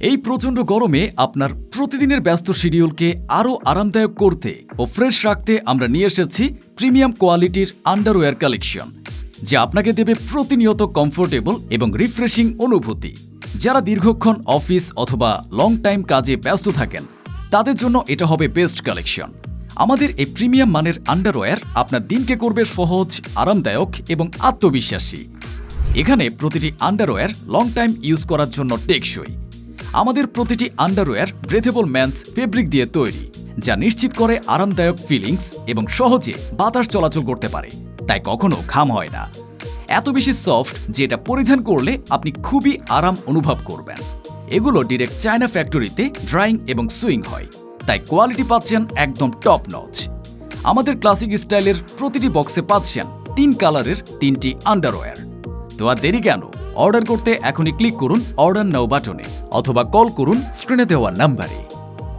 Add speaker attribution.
Speaker 1: এই প্রচণ্ড গরমে আপনার প্রতিদিনের ব্যস্ত শিডিউলকে আরও আরামদায়ক করতে ও ফ্রেশ রাখতে আমরা নিয়ে এসেছি প্রিমিয়াম কোয়ালিটির আন্ডারওয়্যার কালেকশন, যা আপনাকে দেবে প্রতিনিয়ত কমফোর্টেবল এবং রিফ্রেশিং অনুভূতি। যারা দীর্ঘক্ষণ অফিস অথবা লং টাইম কাজে ব্যস্ত থাকেন, তাদের জন্য এটা হবে বেস্ট কালেকশন। আমাদের এই প্রিমিয়াম মানের আন্ডারওয়্যার আপনার দিনকে করবে সহজ, আরামদায়ক এবং আত্মবিশ্বাসী। এখানে প্রতিটি আন্ডারওয়্যার লং টাইম ইউজ করার জন্য টেকসই। আমাদের প্রতিটি আন্ডারওয়্যার ব্রেথেবল ম্যান্স ফেব্রিক দিয়ে তৈরি, যা নিশ্চিত করে আরামদায়ক ফিলিংস এবং সহজে বাতাস চলাচল করতে পারে, তাই কখনো ঘাম হয় না। এত বেশি সফট যে এটা পরিধান করলে আপনি খুবই আরাম অনুভব করবেন। এগুলো ডিরেক্ট চায়না ফ্যাক্টরিতে ড্রাইং এবং সুইং হয়, তাই কোয়ালিটি পাচ্ছেন একদম টপ নচ। আমাদের ক্লাসিক স্টাইলের প্রতিটি বক্সে পাচ্ছেন 3 কালারের 3টি আন্ডারওয়্যার। তো আর দেরি কেন? অর্ডার করতে এখনই ক্লিক করুন অর্ডার নাও বাটনে অথবা কল করুন স্ক্রিনে দেওয়া নাম্বারে।